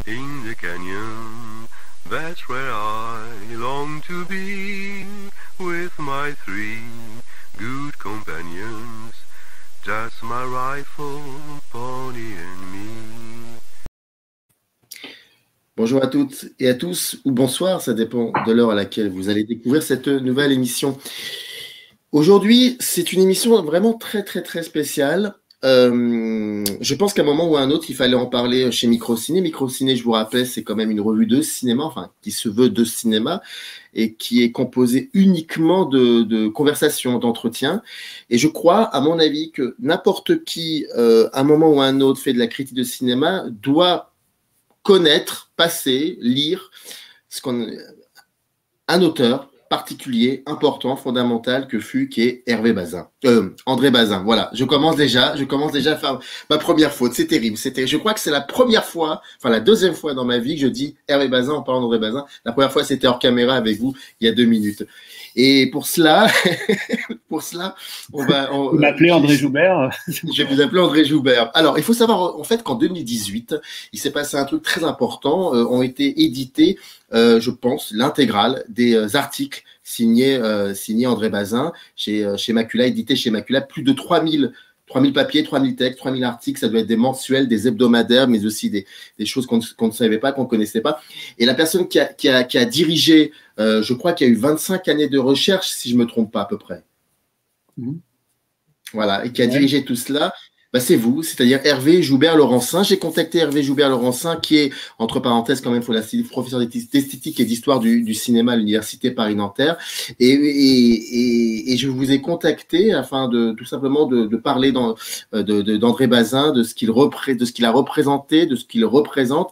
In the canyon, that's where I long to be, with my three good companions, just my rifle, pony and me. Bonjour à toutes et à tous, ou bonsoir, ça dépend de l'heure à laquelle vous allez découvrir cette nouvelle émission. Aujourd'hui, c'est une émission vraiment très spéciale. Je pense qu'à un moment ou à un autre, il fallait en parler chez Microciné. Microciné, je vous rappelle, c'est quand même une revue de cinéma, enfin, qui se veut de cinéma et qui est composée uniquement de conversations, d'entretiens. Et je crois, à mon avis, que n'importe qui, à un moment ou à un autre, fait de la critique de cinéma, doit connaître, passer, lire un auteur particulier, important, fondamental qui est Hervé Bazin. André Bazin, voilà. Je commence déjà à faire ma première faute. C'est terrible. Je crois que c'est la première fois, enfin la deuxième fois dans ma vie que je dis Hervé Bazin en parlant d'André Bazin. La première fois, c'était hors caméra avec vous, il y a 2 minutes. Et pour cela, Vous m'appelez André Joubert. Je vais vous appeler André Joubert. Alors, il faut savoir en fait qu'en 2018, il s'est passé un truc très important. Ont été édités, je pense, l'intégrale des articles signés André Bazin chez Macula, édité chez Macula, plus de 3000 papiers, 3000 textes, 3000 articles, ça doit être des mensuels, des hebdomadaires, mais aussi des choses qu'on ne savait pas, qu'on ne connaissait pas. Et la personne qui a dirigé, je crois qu'il y a eu 25 années de recherche, si je ne me trompe pas à peu près. Voilà, et qui a dirigé tout cela, c'est vous, c'est-à-dire Hervé Joubert-Laurencin. J'ai contacté Hervé Joubert-Laurencin, qui est, entre parenthèses, quand même, faut la citer, professeur d'esthétique et d'histoire du cinéma à l'Université Paris-Nanterre. Et je vous ai contacté afin de tout simplement de parler d'André Bazin, de ce qu'il a représenté, de ce qu'il représente.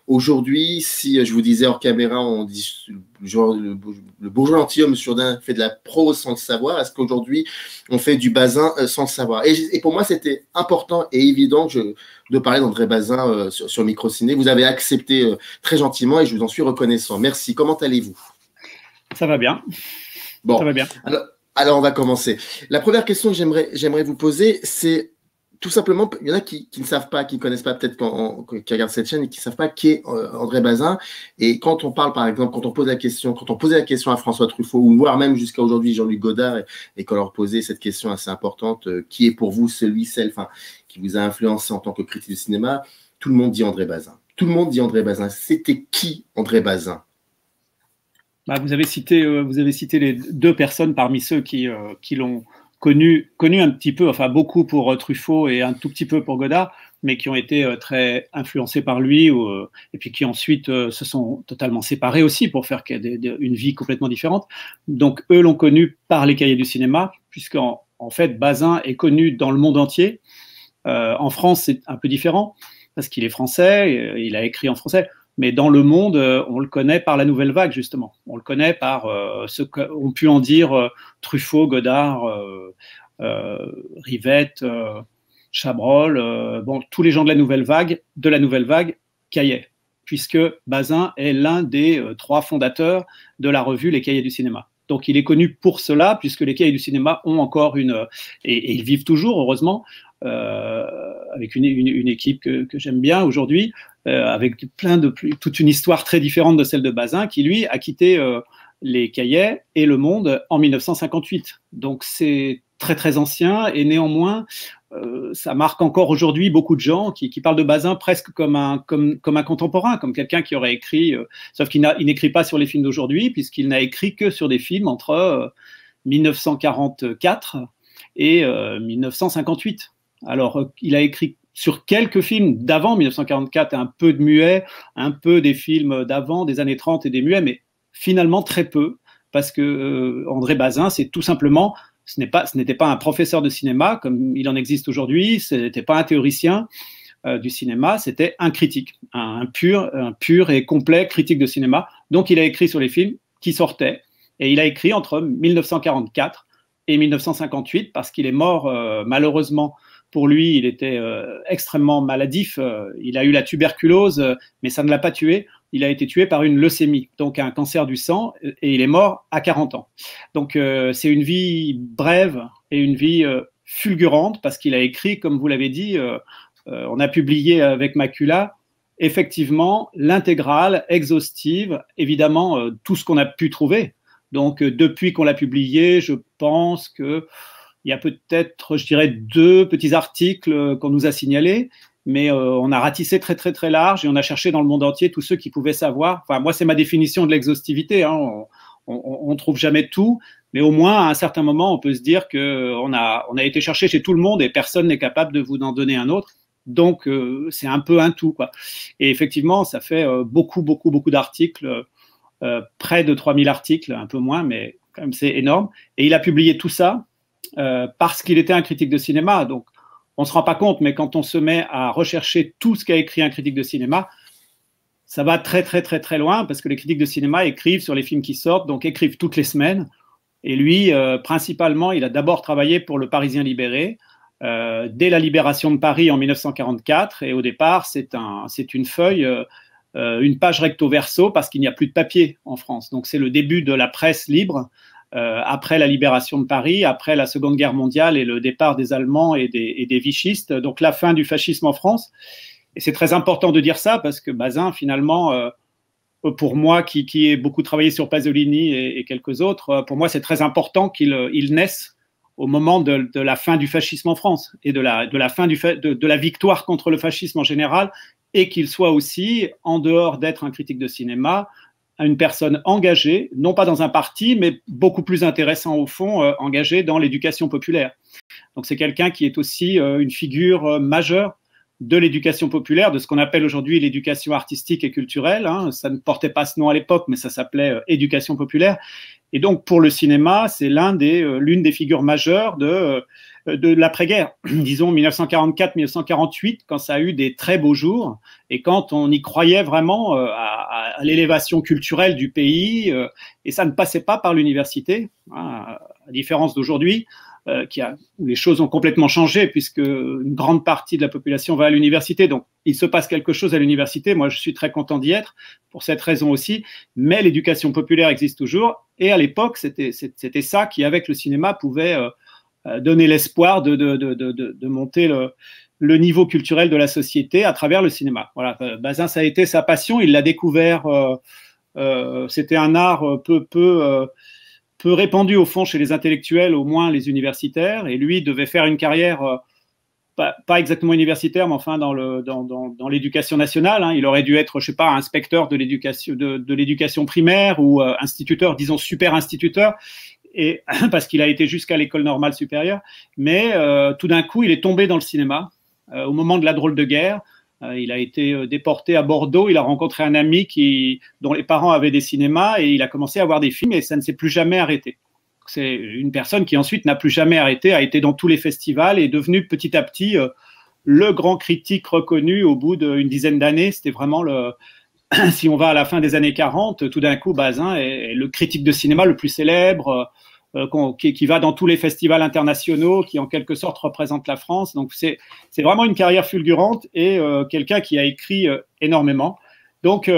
Aujourd'hui, si je vous disais hors caméra, on dit le bourgeois gentilhomme Jourdain fait de la prose sans le savoir. Est-ce qu'aujourd'hui, on fait du Bazin sans le savoir? Et pour moi, c'était important et évident de parler d'André Bazin sur Microciné. Vous avez accepté très gentiment et je vous en suis reconnaissant. Merci. Comment allez-vous? Ça va bien. Bon, ça va bien. Alors, on va commencer. La première question que j'aimerais vous poser, c'est tout simplement, il y en a qui ne savent pas, qui ne connaissent pas peut-être qui regardent cette chaîne et qui ne savent pas qui est André Bazin. Et quand on parle, par exemple, quand on posait la question à François Truffaut, ou voire même jusqu'à aujourd'hui Jean-Luc Godard, et qu'on leur posait cette question assez importante, qui est pour vous celle qui vous a influencé en tant que critique de cinéma, tout le monde dit André Bazin. Tout le monde dit André Bazin. C'était qui André Bazin? Vous avez cité les 2 personnes parmi ceux qui l'ont connu un petit peu, enfin beaucoup pour Truffaut et un tout petit peu pour Godard, mais qui ont été très influencés par lui, et puis qui ensuite se sont totalement séparés aussi pour faire une vie complètement différente. Donc eux l'ont connu par les cahiers du cinéma, puisqu'en fait Bazin est connu dans le monde entier. En France, c'est un peu différent, parce qu'il est français, il a écrit en français. Mais dans le monde, on le connaît par la nouvelle vague, justement. On le connaît par ce qu'ont pu en dire Truffaut, Godard, Rivette, Chabrol, tous les gens de la nouvelle vague, Cahiers, puisque Bazin est l'un des 3 fondateurs de la revue Les Cahiers du cinéma. Donc il est connu pour cela, puisque les Cahiers du cinéma ont encore et ils vivent toujours, heureusement, avec une équipe que j'aime bien aujourd'hui, avec toute une histoire très différente de celle de Bazin, qui lui a quitté les Cahiers et Le Monde en 1958. Donc c'est très ancien, et néanmoins ça marque encore aujourd'hui beaucoup de gens qui parlent de Bazin presque comme un contemporain, comme quelqu'un qui aurait écrit, sauf qu'il n'écrit pas sur les films d'aujourd'hui, puisqu'il n'a écrit que sur des films entre 1944 et 1958. Alors, il a écrit sur quelques films d'avant 1944, un peu de muets, un peu des films d'avant, des années 30 et des muets, mais finalement très peu, parce que André Bazin, c'est tout simplement, ce n'était pas un professeur de cinéma comme il en existe aujourd'hui, ce n'était pas un théoricien du cinéma, c'était un critique, un pur et complet critique de cinéma. Donc il a écrit sur les films qui sortaient, et il a écrit entre 1944 et 1958, parce qu'il est mort malheureusement. Pour lui, il était extrêmement maladif. Il a eu la tuberculose, mais ça ne l'a pas tué. Il a été tué par une leucémie, donc un cancer du sang, et il est mort à 40 ans. Donc c'est une vie brève et une vie fulgurante, parce qu'il a écrit, comme vous l'avez dit, on a publié avec Macula effectivement l'intégrale exhaustive, évidemment tout ce qu'on a pu trouver. Donc depuis qu'on l'a publié, je pense qu'il y a peut-être, je dirais, 2 petits articles qu'on nous a signalés, mais on a ratissé très très très large et on a cherché dans le monde entier tous ceux qui pouvaient savoir. Enfin, moi, c'est ma définition de l'exhaustivité, hein. On trouve jamais tout, mais au moins à un certain moment, on peut se dire qu'on a été chercher chez tout le monde et personne n'est capable de vous en donner un autre. Donc, c'est un peu un tout, quoi. Et effectivement, ça fait beaucoup d'articles, près de 3000 articles, un peu moins, mais quand même, c'est énorme. Et il a publié tout ça parce qu'il était un critique de cinéma. Donc, on ne se rend pas compte, mais quand on se met à rechercher tout ce qu'a écrit un critique de cinéma, ça va très, très, très, très loin, parce que les critiques de cinéma écrivent sur les films qui sortent, donc écrivent toutes les semaines. Et lui, principalement, il a d'abord travaillé pour Le Parisien libéré, dès la libération de Paris en 1944. Et au départ, c'est une feuille, une page recto verso, parce qu'il n'y a plus de papier en France. Donc c'est le début de la presse libre, après la libération de Paris, après la Seconde Guerre mondiale et le départ des Allemands et des vichistes, donc la fin du fascisme en France. Et c'est très important de dire ça, parce que Bazin, finalement, pour moi, qui ai beaucoup travaillé sur Pasolini et quelques autres, pour moi, c'est très important qu'il naisse au moment de la fin du fascisme en France et de la fin de la victoire contre le fascisme en général, et qu'il soit aussi, en dehors d'être un critique de cinéma, une personne engagée, non pas dans un parti, mais beaucoup plus intéressant au fond, engagée dans l'éducation populaire. Donc c'est quelqu'un qui est aussi une figure majeure de l'éducation populaire, de ce qu'on appelle aujourd'hui l'éducation artistique et culturelle, hein. Ça ne portait pas ce nom à l'époque, mais ça s'appelait éducation populaire. Et donc pour le cinéma, c'est l'une des figures majeures de l'après-guerre, disons 1944-1948, quand ça a eu des très beaux jours et quand on y croyait vraiment à l'élévation culturelle du pays, et ça ne passait pas par l'université, hein, à différence d'aujourd'hui, où les choses ont complètement changé, puisque une grande partie de la population va à l'université. Donc, il se passe quelque chose à l'université. Moi, je suis très content d'y être, pour cette raison aussi. Mais l'éducation populaire existe toujours. Et à l'époque, c'était ça qui, avec le cinéma, pouvait donner l'espoir de monter le niveau culturel de la société à travers le cinéma. Voilà, Bazin, ça a été sa passion. Il l'a découvert. C'était un art peu répandu au fond chez les intellectuels, au moins les universitaires, et lui devait faire une carrière pas exactement universitaire, mais enfin dans l'éducation nationale, hein. Il aurait dû être, je sais pas, inspecteur de l'éducation primaire ou instituteur, disons super instituteur, et parce qu'il a été jusqu'à l'école normale supérieure, mais tout d'un coup il est tombé dans le cinéma au moment de la drôle de guerre. Il a été déporté à Bordeaux, il a rencontré un ami dont les parents avaient des cinémas, et il a commencé à voir des films, et ça ne s'est plus jamais arrêté. C'est une personne qui ensuite n'a plus jamais arrêté, a été dans tous les festivals et est devenu petit à petit le grand critique reconnu au bout d'une dizaine d'années. C'était vraiment si on va à la fin des années 40, tout d'un coup, Bazin est le critique de cinéma le plus célèbre, qui va dans tous les festivals internationaux, qui en quelque sorte représente la France. Donc c'est vraiment une carrière fulgurante, et quelqu'un qui a écrit énormément. Donc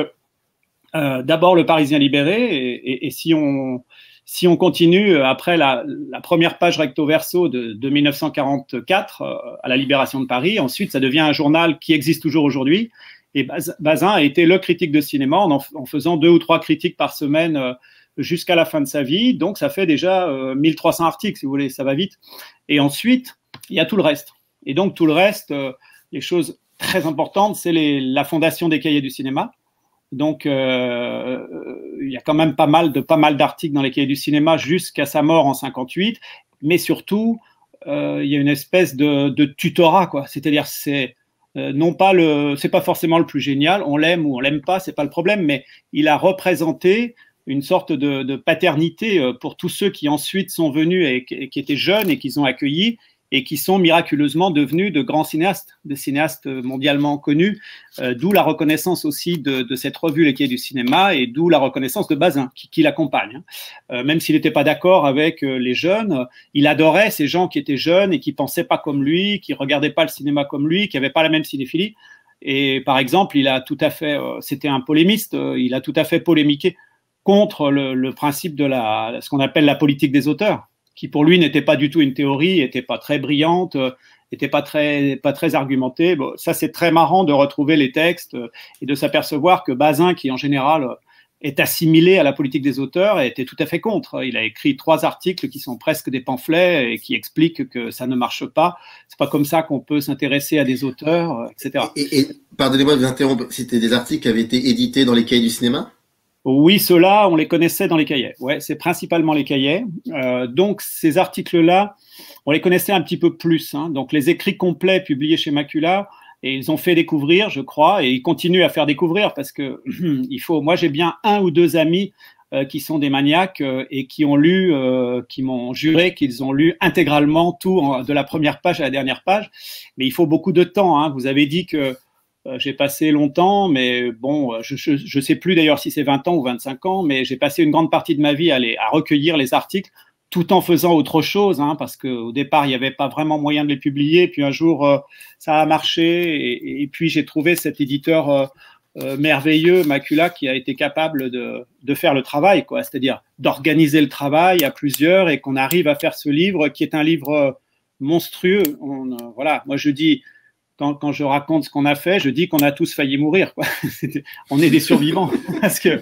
d'abord Le Parisien libéré, et si on continue après la première page recto verso de 1944 à la libération de Paris, ensuite ça devient un journal qui existe toujours aujourd'hui, et Bazin a été le critique de cinéma en faisant 2 ou 3 critiques par semaine jusqu'à la fin de sa vie. Donc ça fait déjà 1300 articles, si vous voulez, ça va vite. Et ensuite, il y a tout le reste. Et donc tout le reste, les choses très importantes, c'est la fondation des Cahiers du cinéma. Donc il y a quand même pas mal d'articles dans les Cahiers du cinéma jusqu'à sa mort en 58, mais surtout il y a une espèce de tutorat, quoi. C'est-à-dire c'est pas forcément le plus génial, on l'aime ou on l'aime pas, c'est pas le problème, mais il a représenté une sorte de paternité pour tous ceux qui ensuite sont venus et qui étaient jeunes et qu'ils ont accueillis, et qui sont miraculeusement devenus de grands cinéastes, des cinéastes mondialement connus, d'où la reconnaissance aussi de cette revue Les Cahiers du cinéma, et d'où la reconnaissance de Bazin qui l'accompagne. Même s'il n'était pas d'accord avec les jeunes, il adorait ces gens qui étaient jeunes et qui pensaient pas comme lui, qui regardaient pas le cinéma comme lui, qui n'avaient pas la même cinéphilie. Et par exemple, il a tout à fait, c'était un polémiste, il a tout à fait polémiqué contre le principe de ce qu'on appelle la politique des auteurs, qui pour lui n'était pas du tout une théorie, n'était pas très brillante, n'était pas très argumenté. Bon, ça, c'est très marrant de retrouver les textes et de s'apercevoir que Bazin, qui en général est assimilé à la politique des auteurs, était tout à fait contre. Il a écrit 3 articles qui sont presque des pamphlets et qui expliquent que ça ne marche pas. C'est pas comme ça qu'on peut s'intéresser à des auteurs, etc. Et pardonnez-moi de vous interrompre, c'était des articles qui avaient été édités dans les cahiers du cinéma? Oui, ceux-là, on les connaissait dans les cahiers. Ouais, c'est principalement les cahiers. Donc, ces articles-là, on les connaissait un petit peu plus. Hein. Donc, les écrits complets publiés chez Macula, et ils ont fait découvrir, je crois, et ils continuent à faire découvrir parce que moi, j'ai bien 1 ou 2 amis qui sont des maniaques et qui ont lu, qui m'ont juré qu'ils ont lu intégralement tout de la première page à la dernière page. Mais il faut beaucoup de temps. Hein. Vous avez dit que j'ai passé longtemps, mais bon, je sais plus d'ailleurs si c'est 20 ans ou 25 ans, mais j'ai passé une grande partie de ma vie à recueillir les articles tout en faisant autre chose, hein, parce qu'au départ, il n'y avait pas vraiment moyen de les publier. Puis un jour, ça a marché et puis j'ai trouvé cet éditeur merveilleux, Macula, qui a été capable de faire le travail, quoi, c'est-à-dire d'organiser le travail à plusieurs et qu'on arrive à faire ce livre qui est un livre monstrueux. Voilà, moi je dis... Quand je raconte ce qu'on a fait, je dis qu'on a tous failli mourir, quoi. On est des survivants parce que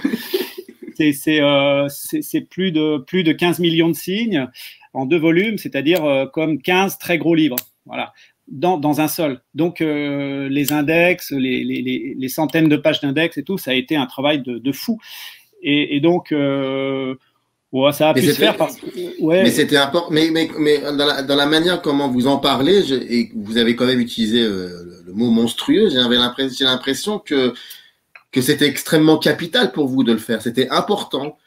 c'est plus de 15 millions de signes en 2 volumes, c'est-à-dire comme 15 très gros livres, voilà, dans un seul. Donc les index, les centaines de pages d'index et tout, ça a été un travail de fou. Et donc ouais, ça a pu se faire parce que mais c'était important. Mais dans la manière comment vous en parlez, et vous avez quand même utilisé le mot monstrueux, j'ai l'impression que c'était extrêmement capital pour vous de le faire. C'était important.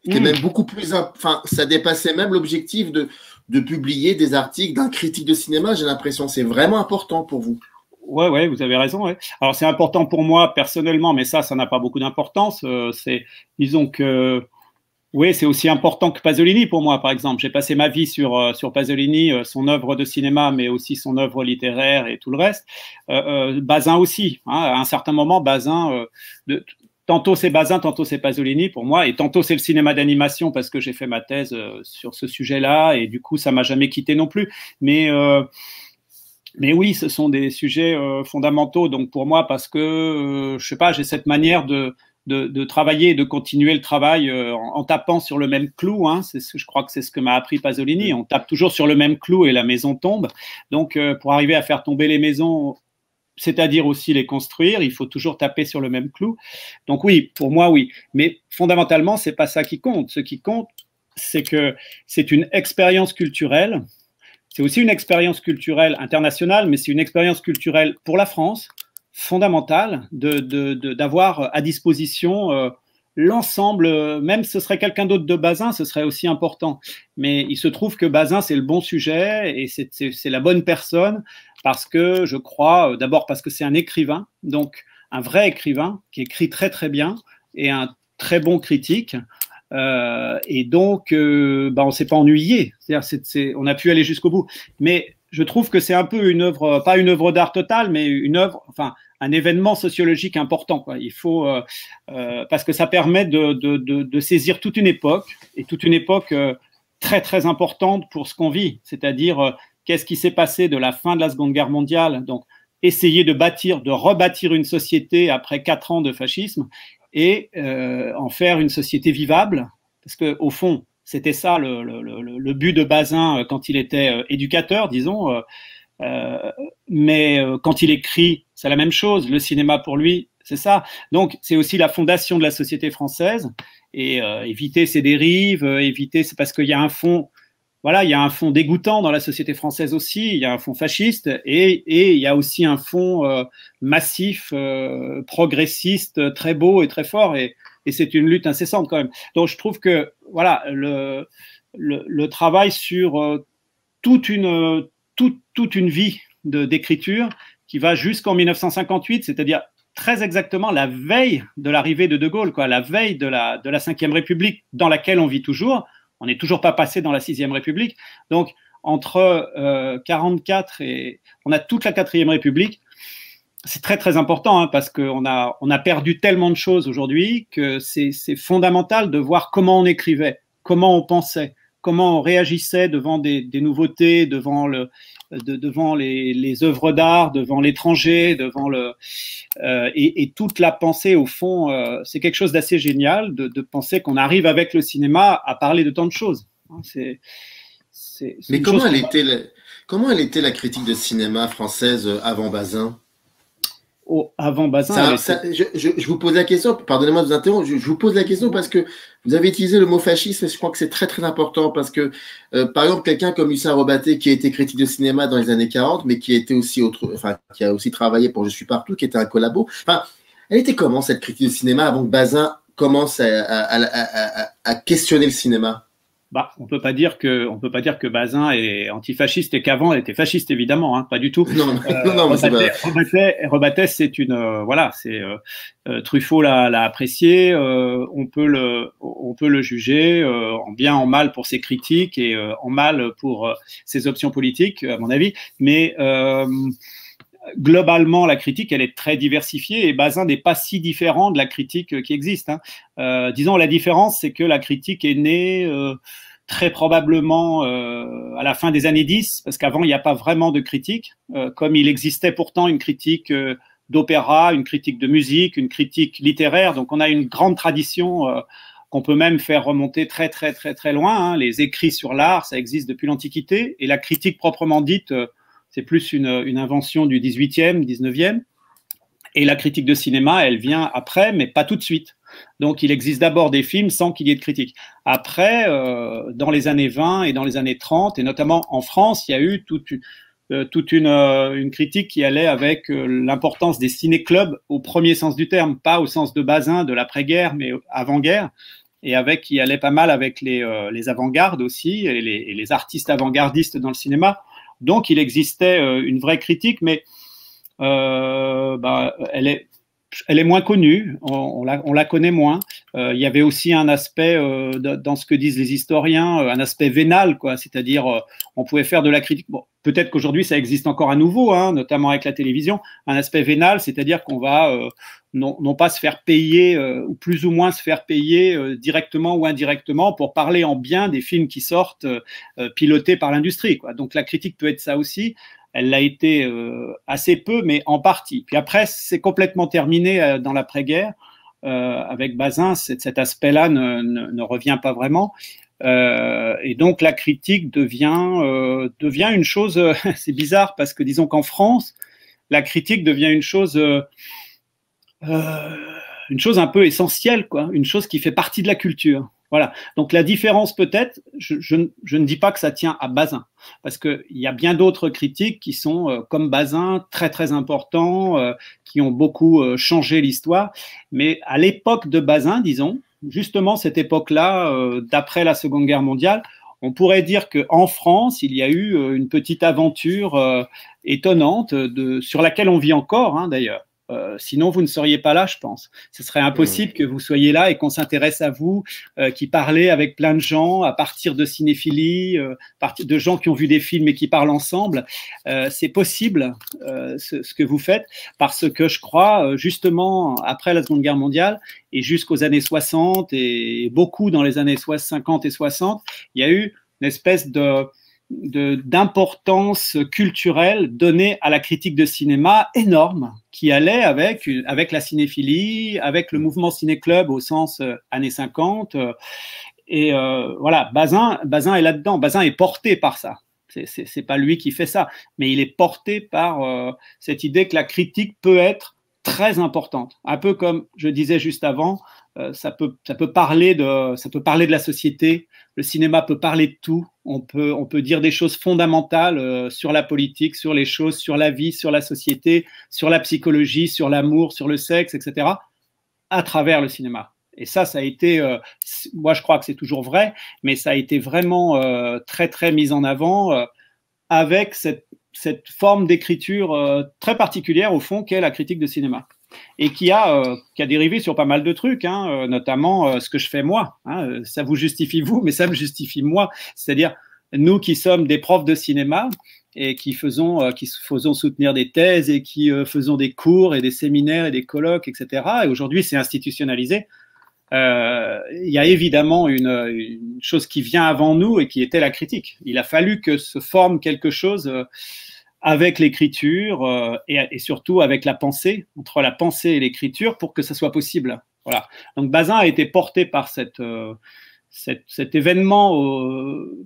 C'était même beaucoup plus. Enfin, ça dépassait même l'objectif de publier des articles d'un critique de cinéma. J'ai l'impression c'est vraiment important pour vous. Ouais, vous avez raison. Ouais. Alors c'est important pour moi personnellement, mais ça n'a pas beaucoup d'importance. Disons que oui, c'est aussi important que Pasolini pour moi, par exemple. J'ai passé ma vie sur Pasolini, son œuvre de cinéma, mais aussi son œuvre littéraire et tout le reste. Bazin aussi. Hein, à un certain moment, Bazin, tantôt c'est Bazin, tantôt c'est Pasolini pour moi, et tantôt c'est le cinéma d'animation parce que j'ai fait ma thèse sur ce sujet-là, et du coup, ça m'a jamais quitté non plus. Mais oui, ce sont des sujets fondamentaux. Donc pour moi, parce que je sais pas, j'ai cette manière de travailler et de continuer le travail en tapant sur le même clou. Hein. Je crois que c'est ce que m'a appris Pasolini. On tape toujours sur le même clou et la maison tombe. Donc, pour arriver à faire tomber les maisons, c'est-à-dire aussi les construire, il faut toujours taper sur le même clou. Donc oui, pour moi, oui. Mais fondamentalement, c'est pas ça qui compte. Ce qui compte, c'est que c'est une expérience culturelle. C'est aussi une expérience culturelle internationale, mais c'est une expérience culturelle pour la France, fondamentale d'avoir à disposition l'ensemble, même ce serait quelqu'un d'autre de Bazin, ce serait aussi important. Mais il se trouve que Bazin, c'est le bon sujet et c'est la bonne personne parce que je crois, d'abord parce que c'est un écrivain, donc un vrai écrivain qui écrit très très bien et un très bon critique. Et donc, on ne s'est pas ennuyé. C'est-à-dire, on a pu aller jusqu'au bout. Mais je trouve que c'est un peu une œuvre, pas une œuvre d'art totale, mais une œuvre, enfin, un événement sociologique important, quoi. Il faut, parce que ça permet de saisir toute une époque, et toute une époque très, très importante pour ce qu'on vit. C'est-à-dire, qu'est-ce qui s'est passé de la fin de la Seconde Guerre mondiale, donc essayer de rebâtir une société après 4 ans de fascisme, et en faire une société vivable, parce que au fond, c'était ça le but de Bazin quand il était éducateur, disons, mais quand il écrit, c'est la même chose. Le cinéma pour lui, c'est ça. Donc, c'est aussi la fondation de la société française, et éviter ces dérives, c'est parce qu'il y a un fond. Voilà, il y a un fond dégoûtant dans la société française aussi, il y a un fond fasciste et il y a aussi un fond massif, progressiste, très beau et très fort, et c'est une lutte incessante quand même. Donc je trouve que voilà, le travail sur toute une vie d'écriture qui va jusqu'en 1958, c'est-à-dire très exactement la veille de l'arrivée de Gaulle, quoi, la veille de la Ve République dans laquelle on vit toujours. On n'est toujours pas passé dans la Sixième République. Donc, entre 44 et... On a toute la Quatrième République. C'est très, très important hein, parce qu'on a perdu tellement de choses aujourd'hui que c'est fondamental de voir comment on écrivait, comment on pensait, comment on réagissait devant des nouveautés, devant devant les œuvres d'art, devant l'étranger, devant et toute la pensée au fond, c'est quelque chose d'assez génial de penser qu'on arrive avec le cinéma à parler de tant de choses. Mais comment elle était la critique de cinéma française avant Bazin? Avant Bazin, je vous pose la question, pardonnez-moi de vous interrompre, je vous pose la question parce que vous avez utilisé le mot fascisme et je crois que c'est très très important parce que, par exemple, quelqu'un comme Lucien Robaté qui a été critique de cinéma dans les années 40, mais qui a aussi travaillé pour Je suis partout, qui était un collabo. Enfin, elle était comment cette critique de cinéma avant que Bazin commence à questionner le cinéma? Bah, on peut pas dire que Bazin est antifasciste et qu'avant elle était fasciste, évidemment, hein, pas du tout. Non, Robatet, c'est Truffaut l'a apprécié, on peut le juger en bien, en mal pour ses critiques et en mal pour ses options politiques, à mon avis, mais globalement, la critique, elle est très diversifiée et Bazin n'est pas si différent de la critique qui existe. Hein. Disons, la différence, c'est que la critique est née très probablement à la fin des années 10, parce qu'avant, il n'y a pas vraiment de critique, comme il existait pourtant une critique d'opéra, une critique de musique, une critique littéraire. Donc, on a une grande tradition qu'on peut même faire remonter très, très, très, très loin. Hein. Les écrits sur l'art, ça existe depuis l'Antiquité, et la critique proprement dite, c'est plus une invention du 18e, 19e. Et la critique de cinéma, elle vient après, mais pas tout de suite. Donc, il existe d'abord des films sans qu'il y ait de critique. Après, dans les années 20 et dans les années 30, et notamment en France, il y a eu toute une critique qui allait avec l'importance des ciné-clubs au premier sens du terme, pas au sens de Bazin de l'après-guerre, mais avant-guerre, et qui allait pas mal avec les avant-gardes aussi, et les artistes avant-gardistes dans le cinéma. Donc, il existait une vraie critique, mais elle est moins connue, on la connaît moins. Il y avait aussi un aspect, dans ce que disent les historiens, un aspect vénal, quoi. C'est-à-dire, on pouvait faire de la critique. Bon, peut-être qu'aujourd'hui, ça existe encore à nouveau, hein, notamment avec la télévision. Un aspect vénal, c'est-à-dire qu'on va non pas se faire payer, ou plus ou moins se faire payer directement ou indirectement pour parler en bien des films qui sortent pilotés par l'industrie, quoi. Donc, la critique peut être ça aussi. Elle l'a été assez peu, mais en partie. Puis après, c'est complètement terminé dans l'après-guerre. Avec Bazin, cet aspect-là ne revient pas vraiment. Et donc, la critique devient une chose... c'est bizarre, parce que disons qu'en France, la critique devient une chose un peu essentielle, quoi, une chose qui fait partie de la culture. Voilà. Donc la différence peut-être, je ne dis pas que ça tient à Bazin, parce qu'il y a bien d'autres critiques qui sont comme Bazin, très très importants, qui ont beaucoup changé l'histoire. Mais à l'époque de Bazin, disons, justement cette époque-là, d'après la Seconde Guerre mondiale, on pourrait dire qu'en France, il y a eu une petite aventure étonnante sur laquelle on vit encore, hein, d'ailleurs. Sinon, vous ne seriez pas là, je pense. Ce serait impossible que vous soyez là et qu'on s'intéresse à vous, qui parlez avec plein de gens à partir de cinéphilie, de gens qui ont vu des films et qui parlent ensemble. C'est possible, ce que vous faites, parce que je crois, justement, après la Seconde Guerre mondiale et jusqu'aux années 60 et beaucoup dans les années 50 et 60, il y a eu une espèce d'importance culturelle donnée à la critique de cinéma énorme, qui allait avec la cinéphilie, avec le mouvement ciné-club au sens années 50. Et voilà, Bazin est là-dedans. Bazin est porté par ça. C'est pas lui qui fait ça, mais il est porté par cette idée que la critique peut être très importante. Un peu comme je disais juste avant, ça peut parler de la société. Le cinéma peut parler de tout. On peut dire des choses fondamentales sur la politique, sur les choses, sur la vie, sur la société, sur la psychologie, sur l'amour, sur le sexe, etc., à travers le cinéma. Et ça a été, moi je crois que c'est toujours vrai, mais ça a été vraiment très très mis en avant avec cette forme d'écriture très particulière au fond qu'est la critique de cinéma. Et qui a dérivé sur pas mal de trucs, hein, notamment ce que je fais moi. Hein, ça vous justifie vous, mais ça me justifie moi. C'est-à-dire, nous qui sommes des profs de cinéma et qui faisons soutenir des thèses et qui faisons des cours et des séminaires et des colloques, etc. Et aujourd'hui, c'est institutionnalisé. il y a évidemment une chose qui vient avant nous et qui était la critique. Il a fallu que se forme quelque chose avec l'écriture et surtout avec la pensée, entre la pensée et l'écriture, pour que ça soit possible. Voilà. Donc Bazin a été porté par cet événement,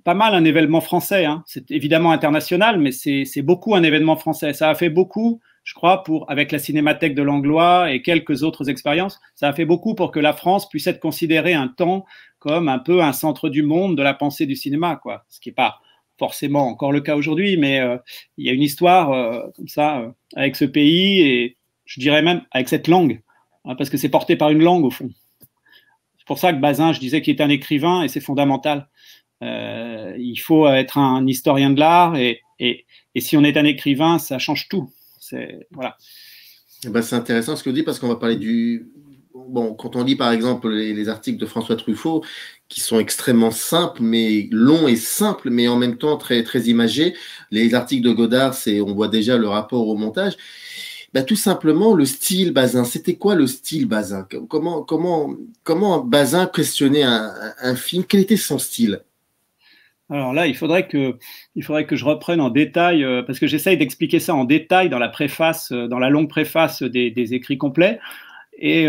pas mal un événement français, hein. C'est évidemment international, mais c'est beaucoup un événement français. Ça a fait beaucoup, je crois, avec la Cinémathèque de Langlois et quelques autres expériences, ça a fait beaucoup pour que la France puisse être considérée un temps comme un peu un centre du monde de la pensée du cinéma, quoi. Ce qui n'est pas forcément encore le cas aujourd'hui, mais il y a une histoire comme ça avec ce pays et je dirais même avec cette langue, hein, parce que c'est porté par une langue au fond. C'est pour ça que Bazin, je disais qu'il est un écrivain et c'est fondamental. Il faut être un historien de l'art et si on est un écrivain, ça change tout. Voilà. Ben, c'est intéressant ce que vous dites parce qu'on va parler du... Bon, quand on lit par exemple les articles de François Truffaut qui sont extrêmement simples, mais longs et simples, mais en même temps très, très imagés, les articles de Godard, on voit déjà le rapport au montage. Ben, tout simplement, le style Bazin, c'était quoi le style Bazin? Comment Bazin questionnait un film? Quel était son style? Alors là, il faudrait que je reprenne en détail, parce que j'essaye d'expliquer ça en détail dans la préface, dans la longue préface des écrits complets. Et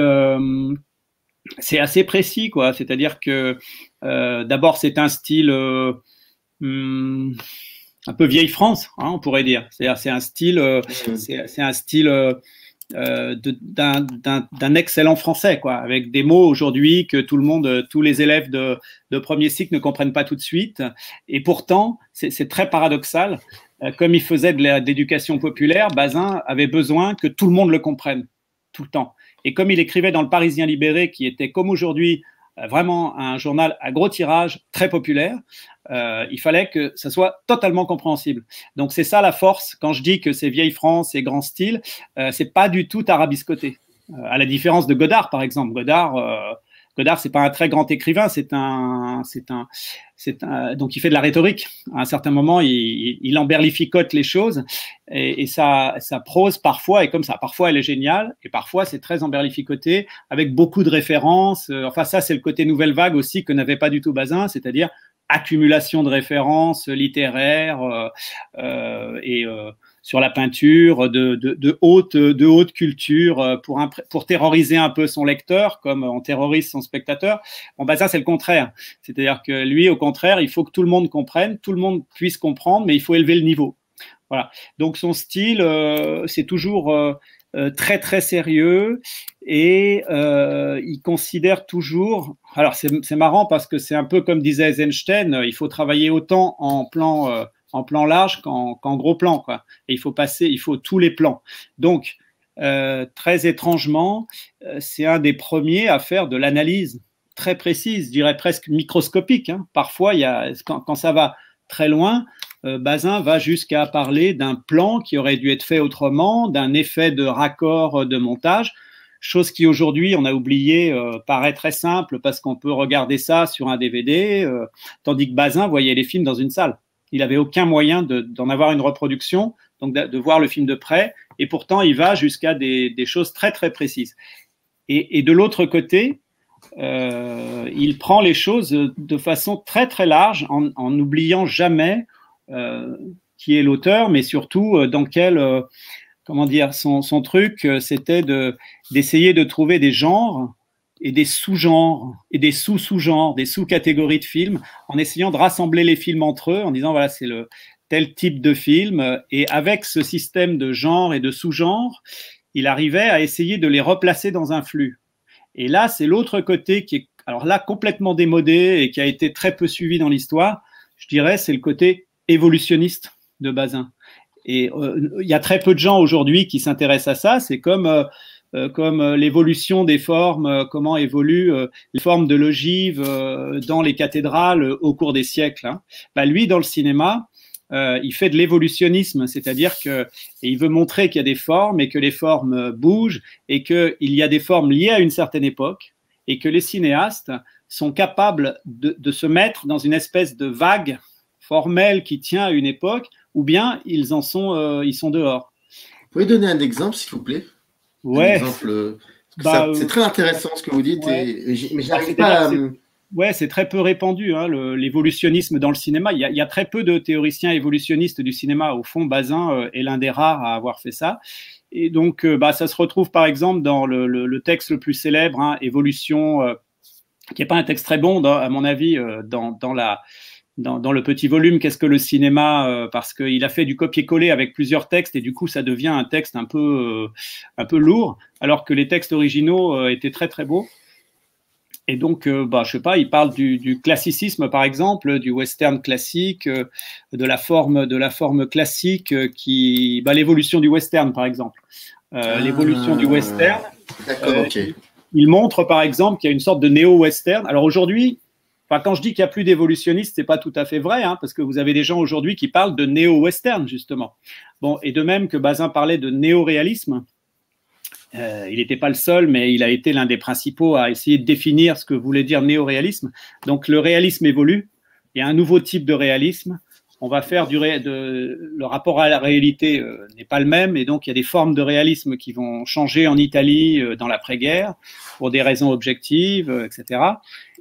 c'est assez précis, quoi. C'est-à-dire que d'abord, c'est un style un peu vieille France, hein, on pourrait dire. C'est-à-dire, c'est un style, d'un excellent français, quoi, avec des mots aujourd'hui que tous les élèves de premier cycle ne comprennent pas tout de suite. Et pourtant, c'est très paradoxal. Comme il faisait de l'éducation populaire, Bazin avait besoin que tout le monde le comprenne, tout le temps. Et comme il écrivait dans le Parisien libéré, qui était comme aujourd'hui vraiment un journal à gros tirage, très populaire, il fallait que ça soit totalement compréhensible. Donc c'est ça la force. Quand je dis que c'est vieille France et grand style, c'est pas du tout tarabiscoté. À la différence de Godard, par exemple. Godard, c'est pas un très grand écrivain, donc il fait de la rhétorique. À un certain moment, il emberlificote les choses et sa prose parfois est comme ça. Parfois, elle est géniale et parfois, c'est très emberlificoté avec beaucoup de références. Enfin, ça, c'est le côté nouvelle vague aussi que n'avait pas du tout Bazin, c'est-à-dire accumulation de références littéraires sur la peinture, de haute culture pour terroriser un peu son lecteur, comme on terrorise son spectateur. Bon, bah ça, c'est le contraire. C'est-à-dire que lui, au contraire, il faut que tout le monde comprenne, tout le monde puisse comprendre, mais il faut élever le niveau. Voilà. Donc, son style, c'est toujours très, très sérieux et il considère toujours... Alors, c'est marrant parce que c'est un peu comme disait Eisenstein, il faut travailler autant en plan large qu'en gros plan, quoi. Et il faut tous les plans. Donc, très étrangement, c'est un des premiers à faire de l'analyse très précise, je dirais presque microscopique, hein. Parfois, quand ça va très loin, Bazin va jusqu'à parler d'un plan qui aurait dû être fait autrement, d'un effet de raccord de montage, chose qui aujourd'hui, on a oublié, paraît très simple parce qu'on peut regarder ça sur un DVD, tandis que Bazin voyait les films dans une salle. Il n'avait aucun moyen d'en avoir une reproduction, donc de voir le film de près, et pourtant il va jusqu'à des choses très très précises. Et de l'autre côté, il prend les choses de façon très très large, en n'oubliant jamais qui est l'auteur, mais surtout dans quel, comment dire, son truc, c'était d'essayer de trouver des genres et des sous-genres, et des sous-sous-genres, des sous-catégories de films, en essayant de rassembler les films entre eux, en disant, voilà, c'est le tel type de film, et avec ce système de genres et de sous-genres, il arrivait à essayer de les replacer dans un flux. Et là, c'est l'autre côté qui est, alors là, complètement démodé et qui a été très peu suivi dans l'histoire, je dirais, c'est le côté évolutionniste de Bazin. Et il y a très peu de gens aujourd'hui qui s'intéressent à ça, c'est comme l'évolution des formes, comment évoluent les formes de l'ogive dans les cathédrales au cours des siècles, hein. Bah, lui, dans le cinéma, il fait de l'évolutionnisme, c'est-à-dire qu'il veut montrer qu'il y a des formes et que les formes bougent et qu'il y a des formes liées à une certaine époque et que les cinéastes sont capables de se mettre dans une espèce de vague formelle qui tient à une époque ou bien ils sont dehors. Vous pouvez donner un exemple, s'il vous plaît? Ouais. Un exemple C'est très intéressant ce que vous dites, ouais. Mais j'arrive pas à… Ouais, c'est très peu répandu, hein, l'évolutionnisme dans le cinéma. Il y a très peu de théoriciens évolutionnistes du cinéma. Au fond, Bazin est l'un des rares à avoir fait ça. Et donc, ça se retrouve par exemple dans le texte le plus célèbre, hein, Évolution, qui n'est pas un texte très bon, à mon avis, dans le petit volume Qu'est-ce que le cinéma, parce qu'il a fait du copier-coller avec plusieurs textes et du coup, ça devient un texte un peu lourd, alors que les textes originaux étaient très très beaux. Et donc, je sais pas, il parle du classicisme, par exemple, du western classique, de la forme classique l'évolution du western, par exemple. L'évolution du western. D'accord, ok. Il montre, par exemple, qu'il y a une sorte de néo-western. Alors aujourd'hui, quand je dis qu'il n'y a plus d'évolutionnistes, c'est pas tout à fait vrai, hein, parce que vous avez des gens aujourd'hui qui parlent de néo-western, justement. Bon, et de même que Bazin parlait de néo-réalisme. Il n'était pas le seul, mais il a été l'un des principaux à essayer de définir ce que voulait dire néo-réalisme. Donc, le réalisme évolue. Il y a un nouveau type de réalisme. On va faire le rapport à la réalité n'est pas le même, et donc il y a des formes de réalisme qui vont changer en Italie dans l'après-guerre pour des raisons objectives, etc.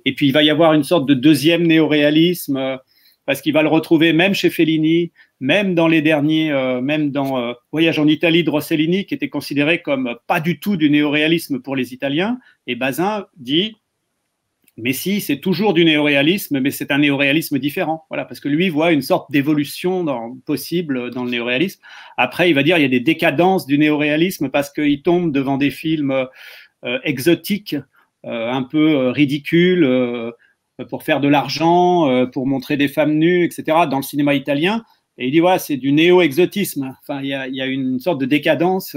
Et puis il va y avoir une sorte de deuxième néo-réalisme parce qu'il va le retrouver même chez Fellini, même dans les derniers, même dans Voyage en Italie de Rossellini, qui était considéré comme pas du tout du néoréalisme pour les Italiens. Et Bazin dit, mais si, c'est toujours du néoréalisme, mais c'est un néoréalisme différent. Voilà, parce que lui voit une sorte d'évolution possible dans le néoréalisme. Après, il va dire il y a des décadences du néoréalisme parce qu'il tombe devant des films exotiques, un peu ridicules, pour faire de l'argent, pour montrer des femmes nues, etc., dans le cinéma italien. Et il dit, voilà, c'est du néo-exotisme. Enfin, il y a une sorte de décadence.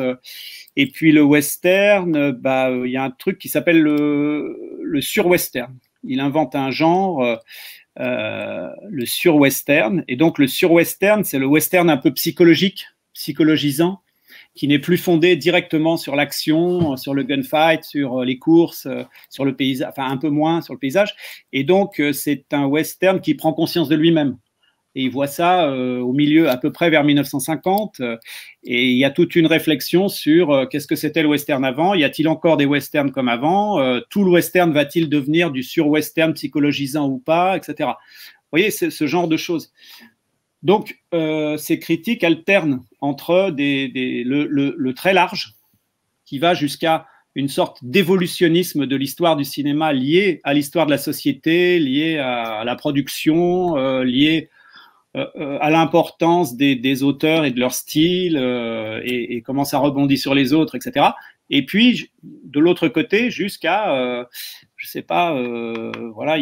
Et puis le western, il y a un truc qui s'appelle le sur-western. Il invente un genre, le sur-western. Et donc le sur-western, c'est le western un peu psychologique, psychologisant, qui n'est plus fondé directement sur l'action, sur le gunfight, sur les courses, sur le paysage, enfin un peu moins sur le paysage. Et donc c'est un western qui prend conscience de lui-même. Et il voit ça au milieu, à peu près vers 1950. Et il y a toute une réflexion sur qu'est-ce que c'était le western avant. Y a-t-il encore des westerns comme avant? Tout le western va-t-il devenir du sur-western psychologisant ou pas, etc. Vous voyez, c'est ce genre de choses. Donc, ces critiques alternent entre le très large, qui va jusqu'à une sorte d'évolutionnisme de l'histoire du cinéma lié à l'histoire de la société, lié à la production, lié à l'importance des auteurs et de leur style et comment ça rebondit sur les autres, etc. Et puis, de l'autre côté, jusqu'à, je sais pas, voilà,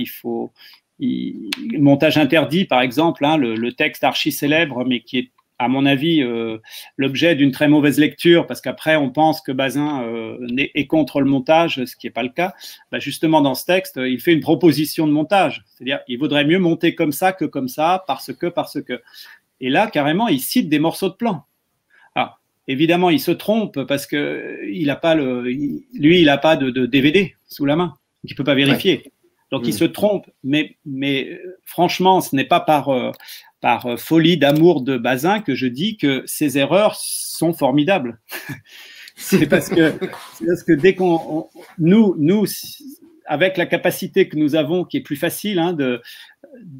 montage interdit, par exemple, hein, le texte archi célèbre, mais qui est, à mon avis, l'objet d'une très mauvaise lecture, parce qu'après, on pense que Bazin est contre le montage, ce qui n'est pas le cas. Justement, dans ce texte, il fait une proposition de montage. C'est-à-dire, il vaudrait mieux monter comme ça que comme ça, parce que. Et là, carrément, il cite des morceaux de plan. Alors, évidemment, il se trompe, parce que il n'a pas il n'a pas de DVD sous la main. Il ne peut pas vérifier. Ouais. Donc, il se trompe. Mais franchement, ce n'est pas par folie d'amour de Bazin que je dis que ces erreurs sont formidables. c'est parce que dès nous, avec la capacité que nous avons, qui est plus facile hein, de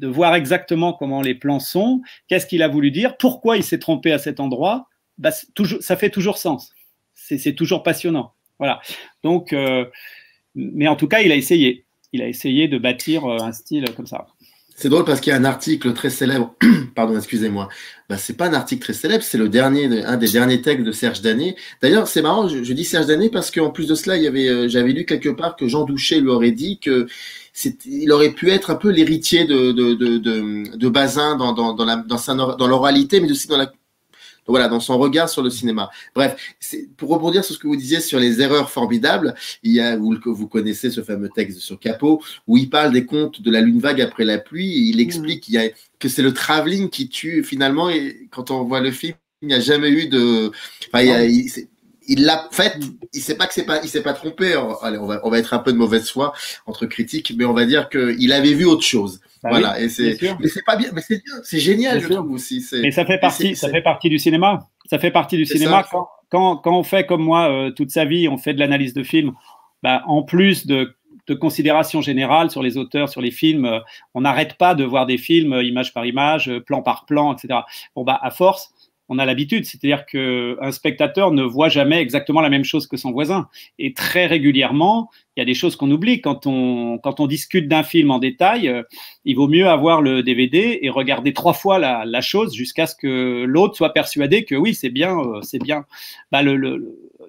voir exactement comment les plans sont, qu'est-ce qu'il a voulu dire, pourquoi il s'est trompé à cet endroit, ça fait toujours sens. C'est toujours passionnant. Voilà. Donc, mais en tout cas, il a essayé. Il a essayé de bâtir un style comme ça. C'est drôle parce qu'il y a un article très célèbre, pardon, excusez-moi, c'est pas un article très célèbre, c'est un des derniers textes de Serge Danet. D'ailleurs, c'est marrant, je dis Serge Danet parce qu'en plus de cela, j'avais lu quelque part que Jean Douché lui aurait dit que il aurait pu être un peu l'héritier de Bazin dans l'oralité, mais aussi dans son regard sur le cinéma. Bref, pour rebondir sur ce que vous disiez sur les erreurs formidables, vous connaissez ce fameux texte sur Capot, où il parle des contes de la lune vague après la pluie, et il explique que c'est le travelling qui tue finalement, et quand on voit le film, il n'y a jamais eu de… Enfin, il l'a fait, il sait pas que il s'est pas trompé. Allez, on va être un peu de mauvaise foi entre critiques, mais on va dire qu'il avait vu autre chose. Bah voilà. oui, Mais c'est pas bien, mais c'est bien, c'est génial, bien je sûr. trouve aussi. Mais ça fait partie du cinéma. Ça fait partie du cinéma. Quand on fait comme moi toute sa vie, on fait de l'analyse de films. Bah, en plus de considérations générales sur les auteurs, sur les films, on n'arrête pas de voir des films image par image, plan par plan, etc. Bon, bah, à force, on a l'habitude, c'est-à-dire qu'un spectateur ne voit jamais exactement la même chose que son voisin. Et très régulièrement, il y a des choses qu'on oublie. Quand on discute d'un film en détail, il vaut mieux avoir le DVD et regarder 3 fois la chose jusqu'à ce que l'autre soit persuadé que oui, c'est bien, c'est bien. Bah,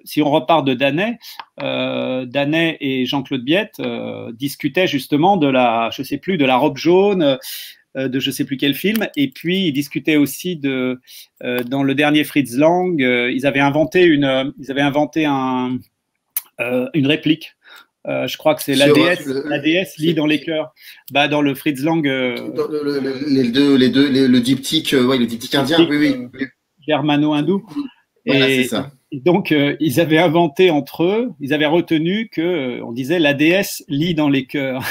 si on repart de Danet, Danet et Jean-Claude Biette discutaient justement de de la robe jaune, de je sais plus quel film, et puis ils discutaient aussi dans le dernier Fritz Lang, ils avaient inventé une réplique. Je crois que c'est la déesse lit dans les cœurs. Bah, dans le Fritz Lang, le diptyque, le diptyque indien, oui. Germano-hindou. Voilà, c'est ça. Et donc, ils avaient inventé entre eux, ils avaient retenu que on disait la déesse lit dans les cœurs.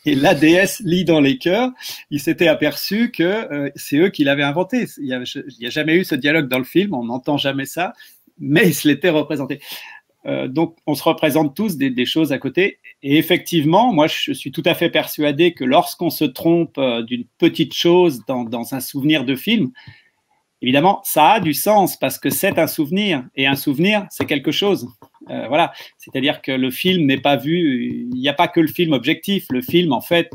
Et la déesse lit dans les cœurs, ils s'étaient aperçus que c'est eux qui l'avaient inventé. Il y a jamais eu ce dialogue dans le film, on n'entend jamais ça, mais ils se l'étaient représenté. Donc, on se représente tous des choses à côté. Et effectivement, moi, je suis tout à fait persuadé que lorsqu'on se trompe d'une petite chose dans un souvenir de film, évidemment, ça a du sens parce que c'est un souvenir. Et un souvenir, c'est quelque chose. Voilà. C'est-à-dire que le film n'est pas vu. Il n'y a pas que le film objectif. Le film, en fait,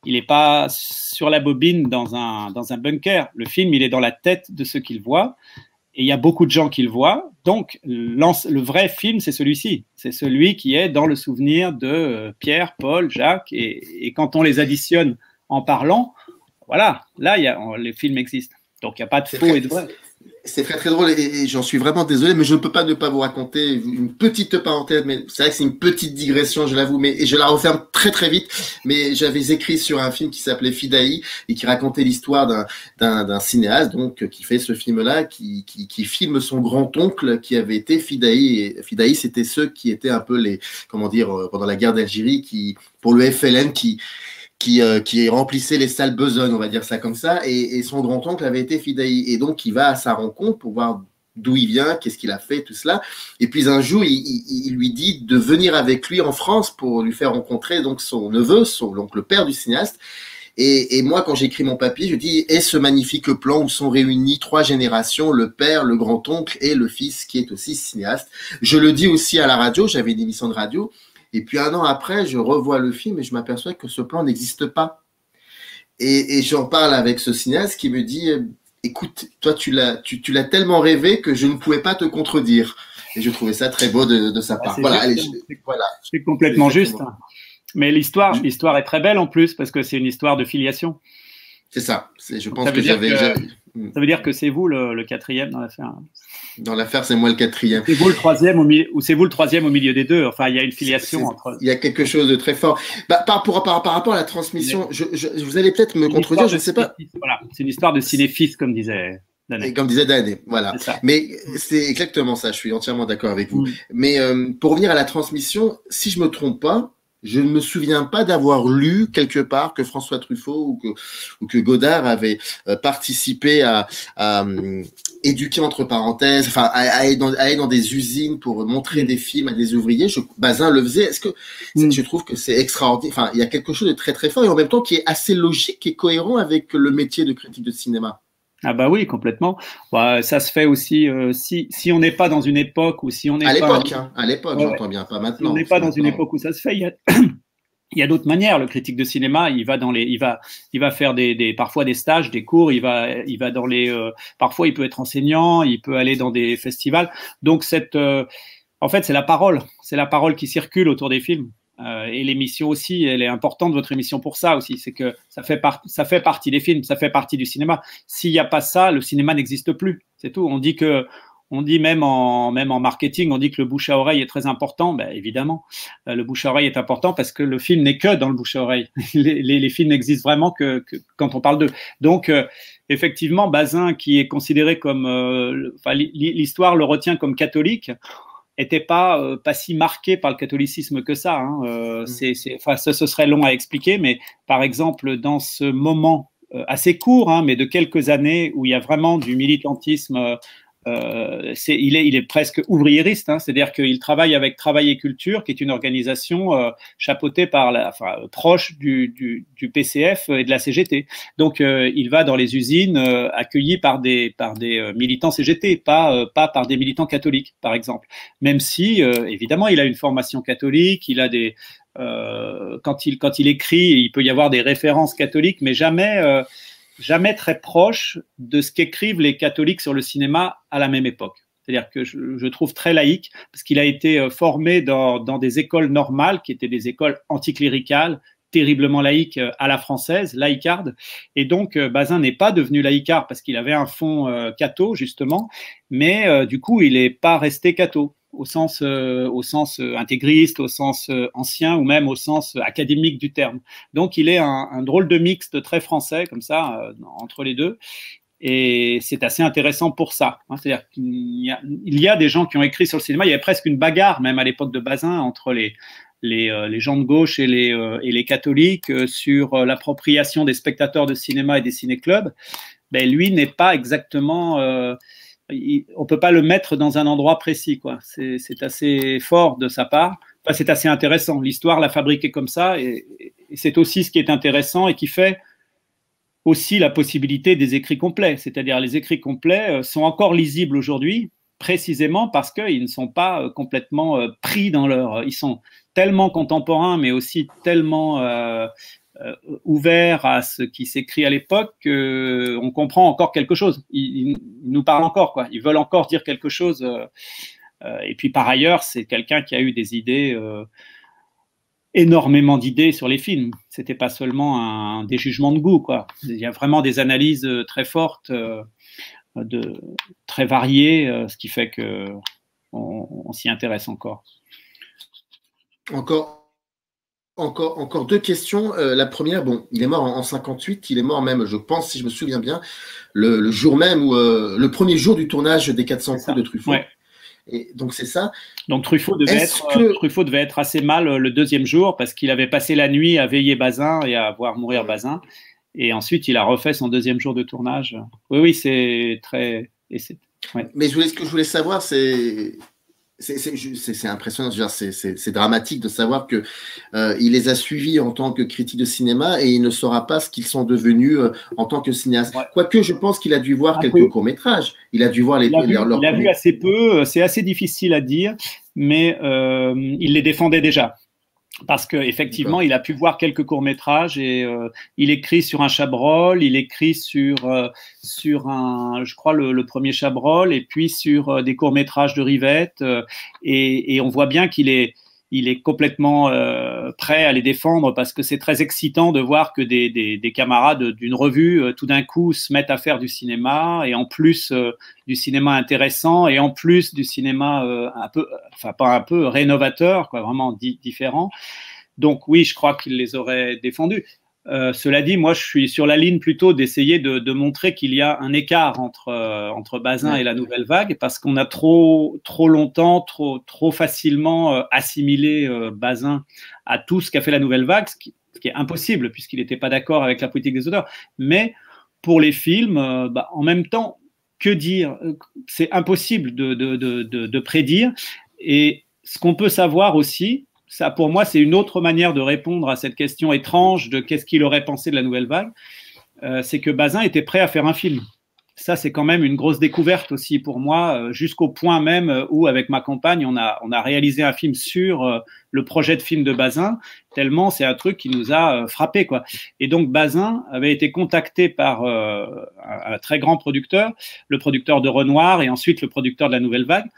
il n'est pas sur la bobine dans un bunker. Le film, il est dans la tête de ceux qui le voient. Et il y a beaucoup de gens qui le voient. Donc, le vrai film, c'est celui-ci. C'est celui qui est dans le souvenir de Pierre, Paul, Jacques. Et quand on les additionne en parlant, voilà, là, les films existent. Donc, il n'y a pas de faux et de vrai. C'est très, très drôle et j'en suis vraiment désolé, mais je ne peux pas ne pas vous raconter une petite parenthèse, mais c'est vrai que c'est une petite digression, je l'avoue, mais je la referme très, très vite. Mais j'avais écrit sur un film qui s'appelait Fidaï et qui racontait l'histoire d'un cinéaste, donc, qui fait ce film-là, qui filme son grand-oncle qui avait été Fidaï. Et Fidaï, c'était ceux qui étaient un peu pendant la guerre d'Algérie, pour le FLN, qui remplissait les salles besognes, on va dire ça comme ça, et son grand-oncle avait été Fidaï. Et donc, il va à sa rencontre pour voir d'où il vient, qu'est-ce qu'il a fait, tout cela. Et puis, un jour, il lui dit de venir avec lui en France pour lui faire rencontrer donc son neveu, donc le père du cinéaste. Et moi, quand j'écris mon papier, je dis « Et ce magnifique plan où sont réunis 3 générations, le père, le grand-oncle et le fils qui est aussi cinéaste ». Je le dis aussi à la radio, j'avais une émission de radio. Et puis 1 an après, je revois le film et je m'aperçois que ce plan n'existe pas. Et j'en parle avec ce cinéaste qui me dit « Écoute, toi, tu l'as tellement rêvé que je ne pouvais pas te contredire. » Et je trouvais ça très beau de sa part. C'est complètement juste. Mais l'histoire est très belle en plus parce que c'est une histoire de filiation. C'est ça. Je pense que j'avais… Ça veut dire que c'est vous le 4e dans l'affaire. Dans l'affaire, c'est moi le 4e. C'est vous le 3e ou c'est vous le 3e au milieu des deux. Enfin, il y a une filiation entre. Il y a quelque chose de très fort. Par rapport à la transmission, vous allez peut-être me contredire, je ne sais pas. Voilà, c'est une histoire de ciné-fils, comme disait Danet. Comme disait Danet, voilà. Mais c'est exactement ça, je suis entièrement d'accord avec vous. Mais pour revenir à la transmission, si je me trompe pas, je ne me souviens pas d'avoir lu quelque part que François Truffaut ou que Godard avait participé à éduquer entre parenthèses, enfin à aller dans des usines pour montrer des films à des ouvriers. Bazin le faisait. Est-ce que je trouve que c'est extraordinaire. Enfin, il y a quelque chose de très très fort et en même temps qui est assez logique et cohérent avec le métier de critique de cinéma. Ah bah oui, complètement. Bah, ça se fait aussi si on n'est pas dans une époque ou si on est à l'époque, j'entends bien, pas maintenant. Si on n'est pas dans une époque où ça se fait, il y a d'autres manières. Le critique de cinéma, il va faire parfois des stages, des cours. Il va dans parfois il peut être enseignant, il peut aller dans des festivals. Donc en fait, c'est la parole qui circule autour des films. Et l'émission aussi, elle est importante, votre émission, pour ça aussi, c'est que ça fait partie des films, ça fait partie du cinéma. S'il n'y a pas ça, le cinéma n'existe plus, c'est tout. On dit même en marketing, on dit que le bouche à oreille est très important. Ben évidemment, le bouche à oreille est important parce que le film n'est que dans le bouche à oreille. Les films n'existent vraiment que quand on parle d'eux. Donc effectivement, Bazin, qui est considéré comme, l'histoire le retient comme catholique, n'était pas si marqué par le catholicisme que ça. Hein. Ce serait long à expliquer, mais par exemple, dans ce moment assez court, hein, mais de quelques années, où il y a vraiment du militantisme, il est presque ouvriériste, hein, c'est-à-dire qu'il travaille avec Travail et Culture, qui est une organisation chapeautée par proche du PCF et de la CGT. Donc il va dans les usines accueilli par des militants CGT, pas par des militants catholiques, par exemple. Même si évidemment il a une formation catholique, il a des quand il écrit, il peut y avoir des références catholiques, mais jamais très proche de ce qu'écrivent les catholiques sur le cinéma à la même époque. C'est-à-dire que je trouve très laïque, parce qu'il a été formé dans des écoles normales, qui étaient des écoles anticléricales, terriblement laïques à la française, laïcardes. Et donc, Bazin n'est pas devenu laïcard parce qu'il avait un fond catho, justement, mais du coup, il n'est pas resté catho au sens intégriste, au sens ancien ou même au sens académique du terme. Donc, il est un drôle de mixte très français, comme ça, entre les deux. Et c'est assez intéressant pour ça. Hein. C'est-à-dire qu'il y a des gens qui ont écrit sur le cinéma. Il y avait presque une bagarre, même à l'époque de Bazin, entre les gens de gauche et les catholiques sur l'appropriation des spectateurs de cinéma et des ciné-clubs. Ben, lui n'est pas exactement... on ne peut pas le mettre dans un endroit précis, quoi. C'est assez fort de sa part. Enfin, c'est assez intéressant. L'histoire l'a fabriqué comme ça, et c'est aussi ce qui est intéressant et qui fait aussi la possibilité des écrits complets. C'est-à-dire les écrits complets sont encore lisibles aujourd'hui, précisément parce qu'ils ne sont pas complètement pris dans leur... Ils sont tellement contemporains, mais aussi tellement... ouvert à ce qui s'écrit à l'époque, on comprend encore quelque chose. Ils nous parlent encore, quoi. Ils veulent encore dire quelque chose. Et puis par ailleurs, c'est quelqu'un qui a eu des idées, énormément d'idées sur les films. C'était pas seulement des jugements de goût, quoi. Il y a vraiment des analyses très fortes, très variées, ce qui fait que on s'y intéresse encore. Encore deux questions. La première, bon, il est mort en 58, il est mort même, je pense, si je me souviens bien, le jour même, ou le premier jour du tournage des 400 coups de Truffaut. Ouais. Et donc c'est ça. Donc Truffaut devait être assez mal le deuxième jour, parce qu'il avait passé la nuit à veiller Bazin et à voir mourir Bazin. Et ensuite, il a refait son deuxième jour de tournage. Oui, c'est très... Ouais. Mais ce que je voulais savoir, c'est impressionnant, c'est dramatique de savoir que il les a suivis en tant que critique de cinéma et il ne saura pas ce qu'ils sont devenus en tant que cinéaste. Ouais. Quoique je pense qu'il a dû voir quelques courts-métrages. Il a dû voir il a vu assez peu, c'est assez difficile à dire, mais il les défendait déjà. Parce qu'effectivement, il a pu voir quelques courts-métrages et il écrit sur un Chabrol, il écrit sur un, je crois, le premier Chabrol, et puis sur des courts-métrages de Rivette. Et on voit bien qu'il est complètement prêt à les défendre, parce que c'est très excitant de voir que des camarades d'une revue tout d'un coup se mettent à faire du cinéma, et en plus du cinéma intéressant, et en plus du cinéma un peu, enfin pas un peu, rénovateur, quoi, vraiment différent. Donc oui, je crois qu'il les aurait défendus. Cela dit, moi, je suis sur la ligne plutôt d'essayer de montrer qu'il y a un écart entre Bazin et la Nouvelle Vague, parce qu'on a trop longtemps, trop facilement assimilé Bazin à tout ce qu'a fait la Nouvelle Vague, ce qui est impossible puisqu'il n'était pas d'accord avec la politique des auteurs. Mais pour les films, en même temps, que dire? C'est impossible de prédire. Et ce qu'on peut savoir aussi, ça, pour moi, c'est une autre manière de répondre à cette question étrange de qu'est-ce qu'il aurait pensé de la Nouvelle Vague, c'est que Bazin était prêt à faire un film. Ça, c'est quand même une grosse découverte aussi pour moi, jusqu'au point même où, avec ma compagne, on a réalisé un film sur le projet de film de Bazin, tellement c'est un truc qui nous a frappé, quoi. Et donc, Bazin avait été contacté par un très grand producteur, le producteur de Renoir et ensuite le producteur de la Nouvelle Vague,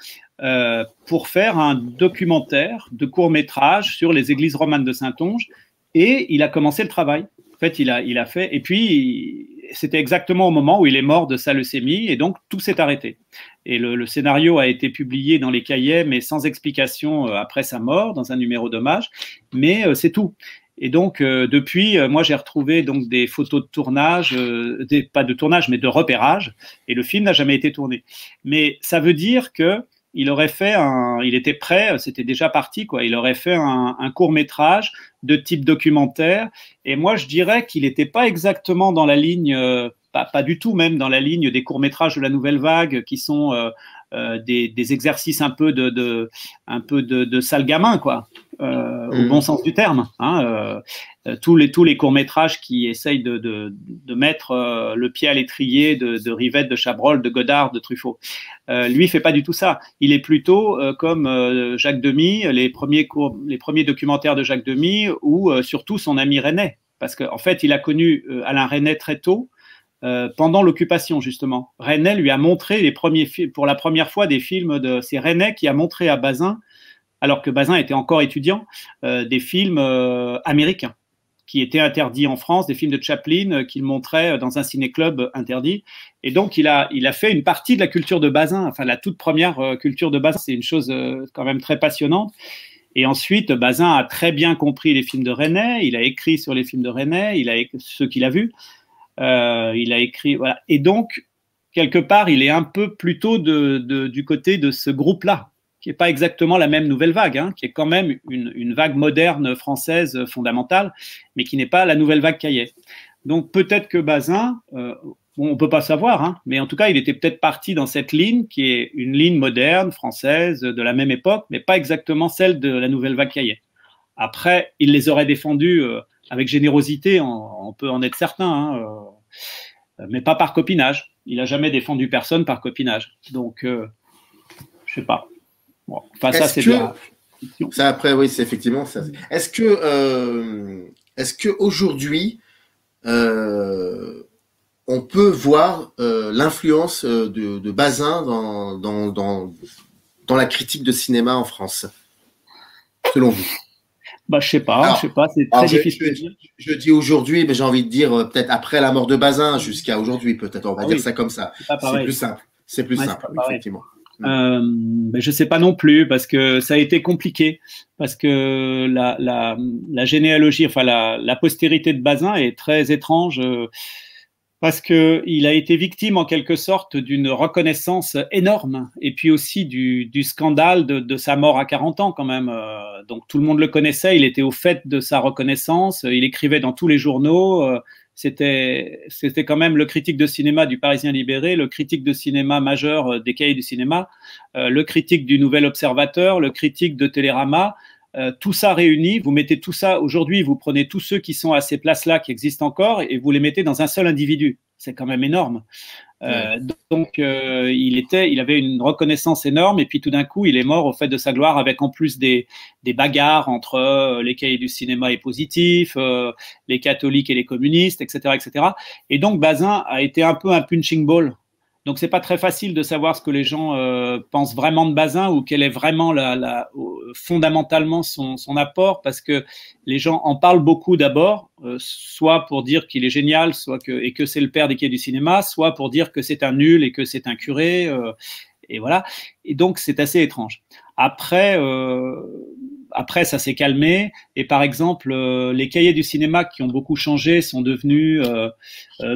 pour faire un documentaire de court-métrage sur les églises romanes de Saintonge, et il a commencé le travail. En fait, il a fait, et puis c'était exactement au moment où il est mort de sa leucémie, et donc tout s'est arrêté. Et le scénario a été publié dans les cahiers, mais sans explication après sa mort, dans un numéro d'hommage, mais c'est tout. Et donc, depuis, moi, j'ai retrouvé donc des photos de tournage, pas de tournage, mais de repérage, et le film n'a jamais été tourné. Mais ça veut dire que il était prêt, c'était déjà parti, quoi. Il aurait fait un court-métrage de type documentaire. Et moi, je dirais qu'il n'était pas exactement dans la ligne, pas du tout même dans la ligne des courts-métrages de la Nouvelle Vague, qui sont des exercices un peu de sale gamin, quoi. Au bon sens du terme. Hein, tous les courts-métrages qui essayent de mettre le pied à l'étrier de Rivette, de Chabrol, de Godard, de Truffaut. Lui, il fait pas du tout ça. Il est plutôt comme Jacques Demy, les premiers documentaires de Jacques Demy, ou surtout son ami Resnais. Parce qu'en fait, il a connu Alain Resnais très tôt, pendant l'occupation, justement. Resnais lui a montré pour la première fois des films c'est Resnais qui a montré à Bazin, alors que Bazin était encore étudiant, des films américains qui étaient interdits en France, des films de Chaplin qu'il montrait dans un ciné-club interdit. Et donc, il a fait une partie de la culture de Bazin, enfin la toute première culture de Bazin. C'est une chose quand même très passionnante. Et ensuite, Bazin a très bien compris les films de Resnais, il a écrit sur les films de Resnais, ceux qu'il a vus, il a écrit, voilà. Et donc, quelque part, il est un peu plutôt du côté de ce groupe-là, qui n'est pas exactement la même Nouvelle Vague, hein, qui est quand même une vague moderne française fondamentale, mais qui n'est pas la Nouvelle Vague Caillet. Donc peut-être que Bazin, on ne peut pas savoir, hein, mais en tout cas, il était peut-être parti dans cette ligne, qui est une ligne moderne, française, de la même époque, mais pas exactement celle de la Nouvelle Vague Caillet. Après, il les aurait défendus avec générosité, on peut en être certain, hein, mais pas par copinage. Il n'a jamais défendu personne par copinage. Donc, je ne sais pas. Bon, enfin, ça, c'est ça, après, oui, c'est effectivement ça. Est-ce que aujourd'hui, on peut voir l'influence de Bazin dans la critique de cinéma en France, selon vous? Bah, je sais pas, c'est très difficile. Je dis aujourd'hui, mais j'ai envie de dire peut-être après la mort de Bazin jusqu'à aujourd'hui, peut-être, on va dire ça comme ça. C'est plus simple. C'est plus simple, effectivement. Mais je sais pas non plus, parce que ça a été compliqué, parce que la généalogie, enfin la postérité de Bazin est très étrange, parce que il a été victime en quelque sorte d'une reconnaissance énorme, et puis aussi du scandale de sa mort à 40 ans quand même. Donc tout le monde le connaissait, il était au fait de sa reconnaissance, il écrivait dans tous les journaux. C'était quand même le critique de cinéma du Parisien Libéré, le critique de cinéma majeur des Cahiers du cinéma, le critique du Nouvel Observateur, le critique de Télérama. Tout ça réuni, vous mettez tout ça, aujourd'hui, vous prenez tous ceux qui sont à ces places-là, qui existent encore, et vous les mettez dans un seul individu. C'est quand même énorme. Donc, il avait une reconnaissance énorme, et puis tout d'un coup, il est mort au fait de sa gloire, avec en plus des bagarres entre les Cahiers du cinéma et Positif, les catholiques et les communistes, etc., etc. Et donc, Bazin a été un peu un punching ball. Donc, c'est pas très facile de savoir ce que les gens pensent vraiment de Bazin, ou quel est vraiment fondamentalement son apport, parce que les gens en parlent beaucoup d'abord, soit pour dire qu'il est génial, et que c'est le père des Cahiers du cinéma, soit pour dire que c'est un nul et que c'est un curé, et voilà. Et donc, c'est assez étrange. Après, ça s'est calmé. Et par exemple, les Cahiers du cinéma qui ont beaucoup changé sont devenus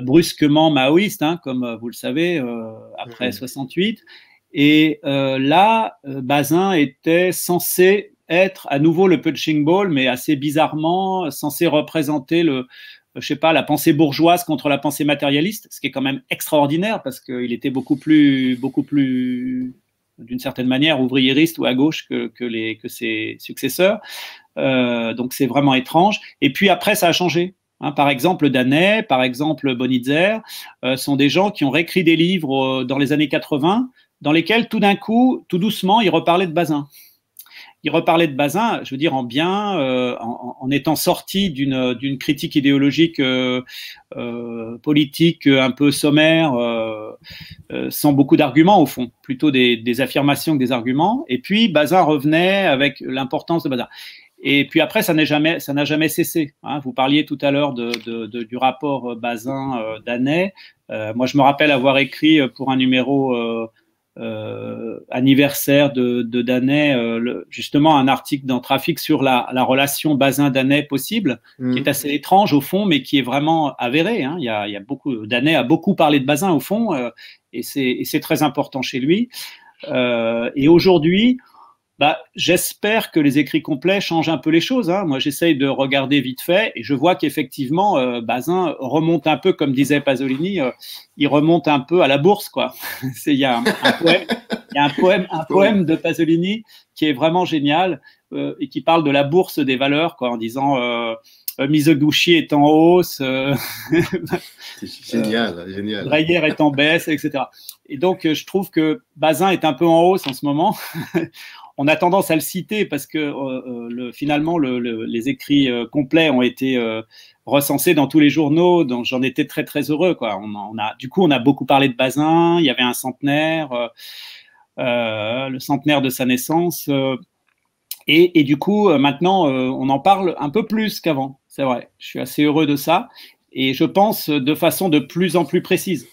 brusquement maoïstes, hein, comme vous le savez, après 68. Et là, Bazin était censé être à nouveau le punching ball, mais assez bizarrement censé représenter la pensée bourgeoise contre la pensée matérialiste, ce qui est quand même extraordinaire, parce qu'il était beaucoup plus d'une certaine manière ouvriériste ou à gauche que ses successeurs. Donc c'est vraiment étrange. Et puis après, ça a changé. Hein, par exemple, Danet, par exemple Bonitzer, sont des gens qui ont réécrit des livres dans les années 80, dans lesquels tout d'un coup, tout doucement, ils reparlaient de Bazin. Il reparlait de Bazin, je veux dire en bien, en étant sorti d'une critique idéologique politique un peu sommaire, sans beaucoup d'arguments au fond, plutôt des affirmations que des arguments. Et puis Bazin revenait avec l'importance de Bazin. Et puis après, ça n'a jamais cessé. Hein. Vous parliez tout à l'heure du rapport Bazin-Danet. Moi, je me rappelle avoir écrit pour un numéro anniversaire de Daney, justement un article dans Trafic sur la relation Bazin-Daney possible, qui est assez étrange au fond, mais qui est vraiment avérée. Hein. Il y a beaucoup, Daney a beaucoup parlé de Bazin au fond, et c'est très important chez lui. Et aujourd'hui, j'espère que les écrits complets changent un peu les choses. Hein. Moi, j'essaye de regarder vite fait et je vois qu'effectivement, Bazin remonte un peu, comme disait Pasolini, il remonte un peu à la bourse, quoi. Il y a un poème de Pasolini qui est vraiment génial et qui parle de la bourse des valeurs, quoi, en disant Mizoguchi est en hausse, c'est génial. Breyer est en baisse, etc. Et donc, je trouve que Bazin est un peu en hausse en ce moment. On a tendance à le citer parce que finalement, les écrits complets ont été recensés dans tous les journaux, donc j'en étais très, très heureux, quoi. Du coup, on a beaucoup parlé de Bazin, il y avait un centenaire, le centenaire de sa naissance. Et du coup, maintenant, on en parle un peu plus qu'avant, c'est vrai. Je suis assez heureux de ça. Et je pense de façon de plus en plus précise.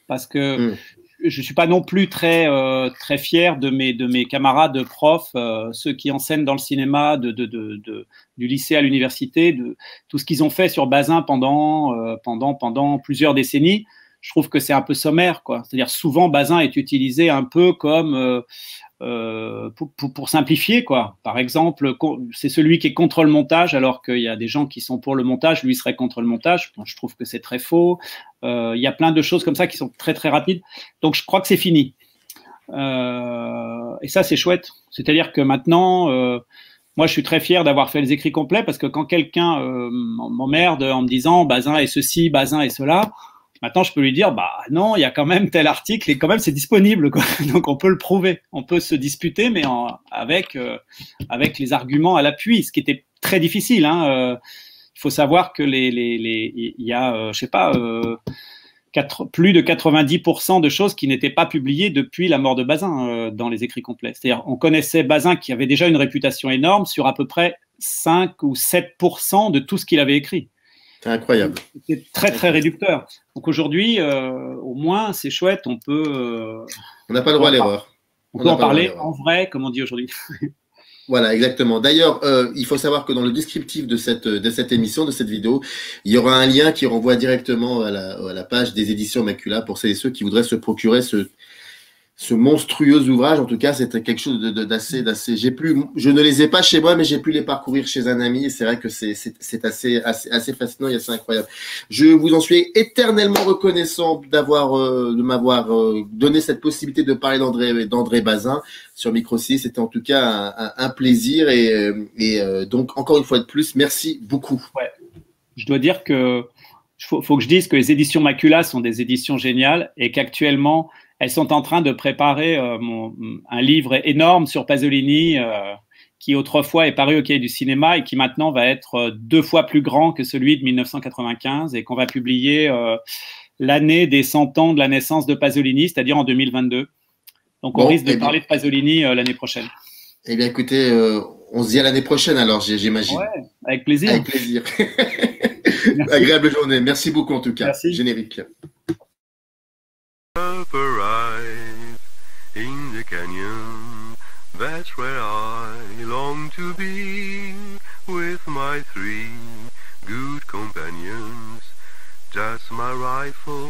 Parce que je ne suis pas non plus très fier de mes camarades profs, ceux qui enseignent dans le cinéma, du lycée à l'université, de tout ce qu'ils ont fait sur Bazin pendant plusieurs décennies. Je trouve que c'est un peu sommaire, quoi. C'est-à-dire souvent Bazin est utilisé un peu comme pour simplifier, quoi. Par exemple, c'est celui qui est contre le montage, alors qu'il y a des gens qui sont pour le montage, lui serait contre le montage. Bon, je trouve que c'est très faux. Il y a plein de choses comme ça qui sont très très rapides. Donc je crois que c'est fini. Et ça c'est chouette. C'est-à-dire que maintenant, moi je suis très fier d'avoir fait les écrits complets parce que quand quelqu'un m'emmerde en me disant Bazin est ceci, Bazin est cela. Maintenant, je peux lui dire, non, il y a quand même tel article et quand même c'est disponible, quoi. Donc on peut le prouver, on peut se disputer, mais avec les arguments à l'appui, ce qui était très difficile. Hein. Il faut savoir que il y a, je sais pas, plus de 90% de choses qui n'étaient pas publiées depuis la mort de Bazin dans les écrits complets. C'est-à-dire, on connaissait Bazin qui avait déjà une réputation énorme sur à peu près 5 ou 7% de tout ce qu'il avait écrit. C'est incroyable. C'est très, très réducteur. Donc aujourd'hui, au moins, c'est chouette, on peut… on n'a pas le droit à l'erreur. On peut en parler en vrai, comme on dit aujourd'hui. Voilà, exactement. D'ailleurs, il faut savoir que dans le descriptif de cette émission, de cette vidéo, il y aura un lien qui renvoie directement à la page des éditions Macula pour celles et ceux qui voudraient se procurer ce monstrueux ouvrage. En tout cas, c'est quelque chose d'assez, je ne les ai pas chez moi, mais j'ai pu les parcourir chez un ami et c'est vrai que c'est assez fascinant et assez incroyable. Je vous en suis éternellement reconnaissant de m'avoir donné cette possibilité de parler d'André Bazin sur Micro 6. C'était en tout cas un plaisir et donc encore une fois de plus, merci beaucoup. Ouais. Je dois dire que faut que je dise que les éditions Macula sont des éditions géniales et qu'actuellement elles sont en train de préparer un livre énorme sur Pasolini qui autrefois est paru au Cahier du cinéma et qui maintenant va être 2 fois plus grand que celui de 1995 et qu'on va publier l'année des 100 ans de la naissance de Pasolini, c'est-à-dire en 2022. Donc on risque de parler de Pasolini l'année prochaine. Eh bien écoutez, on se dit à l'année prochaine alors, j'imagine. Ouais, avec plaisir. Avec plaisir. Agréable journée. Merci beaucoup en tout cas. Merci. Générique. Arrive in the canyon, that's where I long to be, with my 3 good companions, just my rifle.